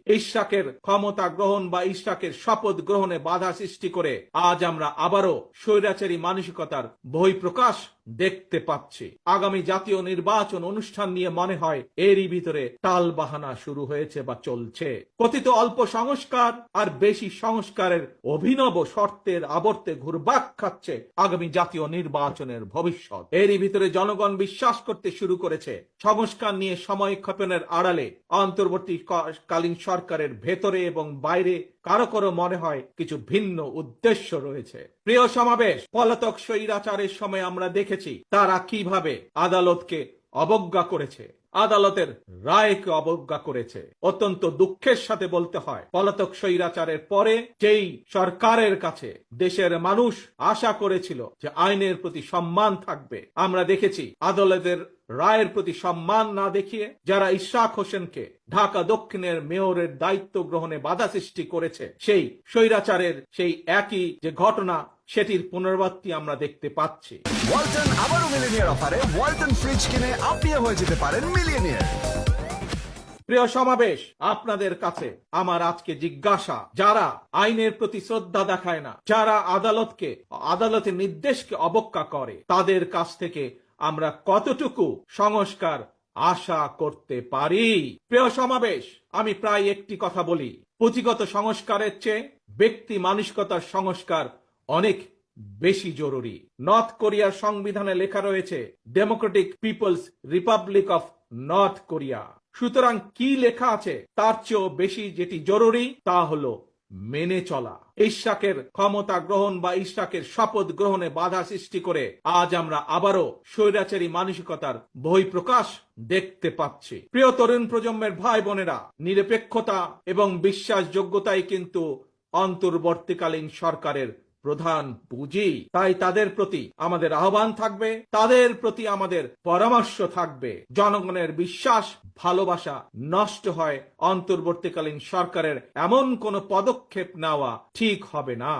ইশরাকের ক্ষমতা গ্রহণ বা ইশরাকের শপথ গ্রহণে বাধা সৃষ্টি করে আজ আমরা আবারও স্বৈরাচারী মানসিকতার বহিঃপ্রকাশ দেখতে পাচ্ছি। আগামী জাতীয় নির্বাচন অনুষ্ঠান নিয়ে মনে হয় এরই ভিতরে টালবাহানা শুরু হয়েছে বা চলছে। কথিত অল্প সংস্কার আর বেশি সংস্কারের অভিনব শর্তের আবর্তে ঘুরপাক খাচ্ছে আগামী জাতীয় নির্বাচনের ভবিষ্যৎ। এরই ভিতরে জনগণ বিশ্বাস করতে শুরু করেছে সংস্কার নিয়ে সময় ক্ষেপণের আড়ালে অন্তর্বর্তীকালীন সরকারের ভেতরে এবং বাইরে কারো কারো মনে হয় কিছু ভিন্ন উদ্দেশ্য রয়েছে। প্রিয় সমাবেশ, পলাতক স্বৈরাচারের সময় আমরা দেখেছি তারা কিভাবে আদালতকে অবজ্ঞা করেছে, আদালতের রায়কে অবজ্ঞা করেছে। অত্যন্ত দুঃখের সাথে বলতে হয়, পলাতক স্বৈরাচারের পরে যেই সরকারের কাছে দেশের মানুষ আশা করেছিল যে আইনের প্রতি সম্মান থাকবে, আমরা দেখেছি আদালতের রায়ের প্রতি সম্মান না দেখিয়ে যারা ইশরাক হোসেনকে ঢাকা দক্ষিণের মেয়রের দায়িত্ব গ্রহণে বাধা সৃষ্টি করেছে, সেই স্বৈরাচারের সেই একই যে ঘটনা সেটির পুনরাবৃত্তি আমরা দেখতে পাচ্ছি। ওয়ালটন আবারও মিলিয়নিয়ার অফারে ওয়ালটন ফ্রিজ কিনে আপনিও হয়ে যেতে পারেন মিলিয়নিয়ার। প্রিয় সমাবেশ, আপনাদের কাছে আমার আজকে জিজ্ঞাসা, যারা আইনের প্রতি শ্রদ্ধা দেখায় না, যারা আদালতের নির্দেশকে অবজ্ঞা করে, তাদের কাছ থেকে আমরা কতটুকু সংস্কার আশা করতে পারি? প্রিয় সমাবেশ, আমি প্রায় একটি কথা বলি, পুঁথিগত সংস্কারের চেয়ে ব্যক্তি মানসিকতার সংস্কার অনেক বেশি জরুরি। নর্থ কোরিয়ার সংবিধানে লেখা রয়েছে Democratic People's Republic of North Korea. সুতরাং কি লেখা আছে তার চেয়েও বেশি যেটি জরুরি তা হলো মেনে চলা। ইশরাকের ক্ষমতা গ্রহণ বা ইশরাকের শপথ গ্রহণে বাধা সৃষ্টি করে আজ আমরা আবারও স্বৈরাচারী মানসিকতার বহিঃপ্রকাশ দেখতে পাচ্ছি। প্রিয় তরুণ প্রজন্মের ভাই বোনেরা, নিরপেক্ষতা এবং বিশ্বাসযোগ্যতাই কিন্তু অন্তর্বর্তীকালীন সরকারের প্রধান পুঁজি। তাই তাদের প্রতি আমাদের আহ্বান থাকবে, তাদের প্রতি আমাদের পরামর্শ থাকবে, জনগণের বিশ্বাস ভালোবাসা নষ্ট হয় অন্তর্বর্তীকালীন সরকারের এমন কোনো পদক্ষেপ নেওয়া ঠিক হবে না।